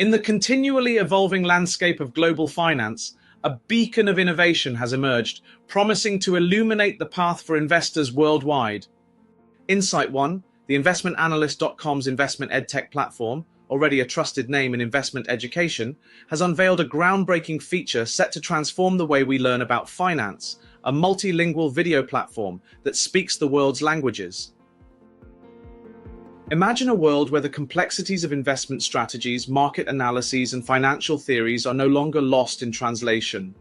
In the continually evolving landscape of global finance, a beacon of innovation has emerged, promising to illuminate the path for investors worldwide. InsightOne, the investmentanalyst.com's investment EdTech platform, already a trusted name in investment education, has unveiled a groundbreaking feature set to transform the way we learn about finance, a multilingual video platform that speaks the world's languages. Imagine a world where the complexities of investment strategies, market analyses, and financial theories are no longer lost in translation.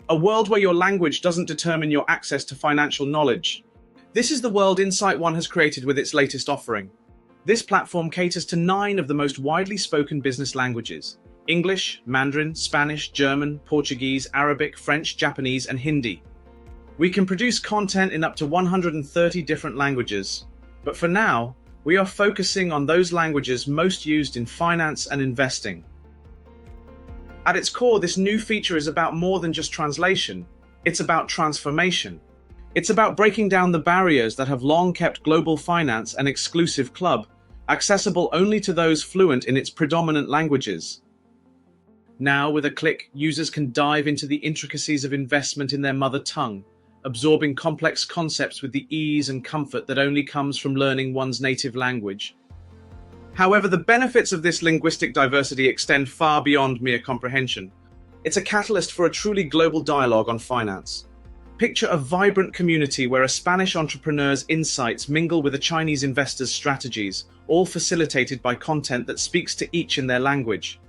A world where your language doesn't determine your access to financial knowledge. This is the world InsightOne has created with its latest offering. This platform caters to 9 of the most widely spoken business languages: English, Mandarin, Spanish, German, Portuguese, Arabic, French, Japanese, and Hindi. We can produce content in up to 130 different languages, but for now, we are focusing on those languages most used in finance and investing. At its core, this new feature is about more than just translation. It's about transformation. It's about breaking down the barriers that have long kept global finance an exclusive club, accessible only to those fluent in its predominant languages. Now, with a click, users can dive into the intricacies of investment in their mother tongue, absorbing complex concepts with the ease and comfort that only comes from learning one's native language. However, the benefits of this linguistic diversity extend far beyond mere comprehension. It's a catalyst for a truly global dialogue on finance. Picture a vibrant community where a Spanish entrepreneur's insights mingle with a Chinese investor's strategies, all facilitated by content that speaks to each in their language.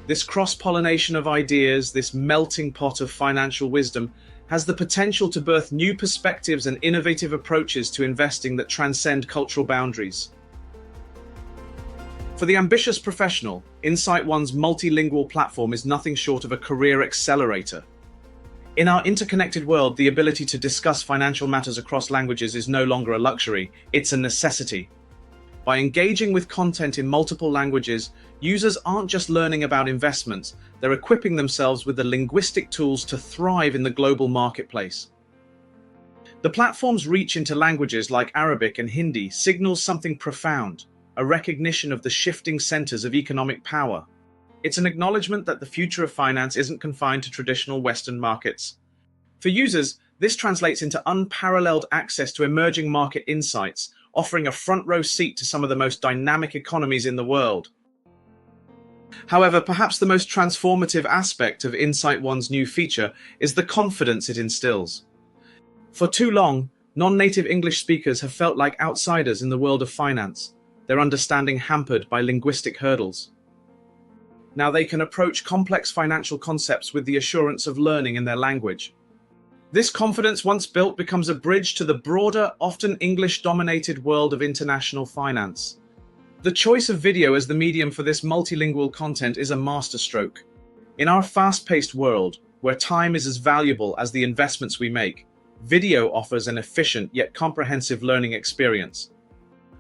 This cross-pollination of ideas, this melting pot of financial wisdom, has the potential to birth new perspectives and innovative approaches to investing that transcend cultural boundaries. For the ambitious professional, InsightOne's multilingual platform is nothing short of a career accelerator. In our interconnected world, the ability to discuss financial matters across languages is no longer a luxury, it's a necessity. By engaging with content in multiple languages, users aren't just learning about investments, they're equipping themselves with the linguistic tools to thrive in the global marketplace. The platform's reach into languages like Arabic and Hindi signals something profound, a recognition of the shifting centers of economic power. It's an acknowledgement that the future of finance isn't confined to traditional Western markets. For users, this translates into unparalleled access to emerging market insights, offering a front-row seat to some of the most dynamic economies in the world. However, perhaps the most transformative aspect of InsightOne's new feature is the confidence it instills. For too long, non-native English speakers have felt like outsiders in the world of finance, their understanding hampered by linguistic hurdles. Now they can approach complex financial concepts with the assurance of learning in their language. This confidence, once built, becomes a bridge to the broader, often English-dominated world of international finance. The choice of video as the medium for this multilingual content is a masterstroke. In our fast-paced world, where time is as valuable as the investments we make, video offers an efficient yet comprehensive learning experience.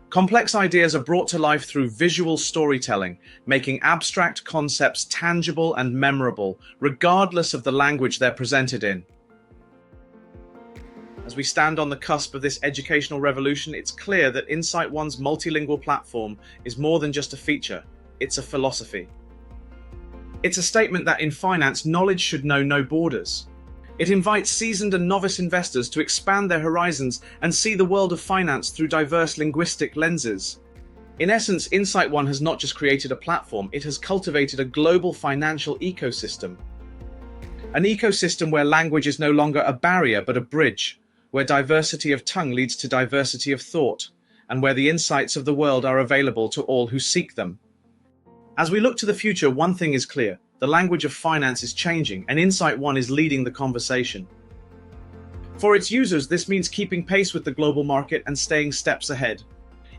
Complex ideas are brought to life through visual storytelling, making abstract concepts tangible and memorable, regardless of the language they're presented in. As we stand on the cusp of this educational revolution, it's clear that InsightOne's multilingual platform is more than just a feature, it's a philosophy. It's a statement that in finance, knowledge should know no borders. It invites seasoned and novice investors to expand their horizons and see the world of finance through diverse linguistic lenses. In essence, InsightOne has not just created a platform, it has cultivated a global financial ecosystem. An ecosystem where language is no longer a barrier but a bridge, where diversity of tongue leads to diversity of thought, and where the insights of the world are available to all who seek them. As we look to the future, one thing is clear: the language of finance is changing, and InsightOne is leading the conversation. For its users, this means keeping pace with the global market and staying steps ahead.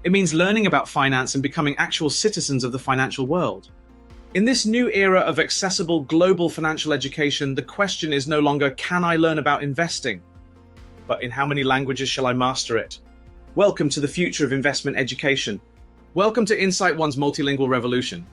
It means learning about finance and becoming actual citizens of the financial world. In this new era of accessible global financial education, the question is no longer, can I learn about investing? But in how many languages shall I master it? Welcome to the future of investment education. Welcome to InsightOne's multilingual revolution.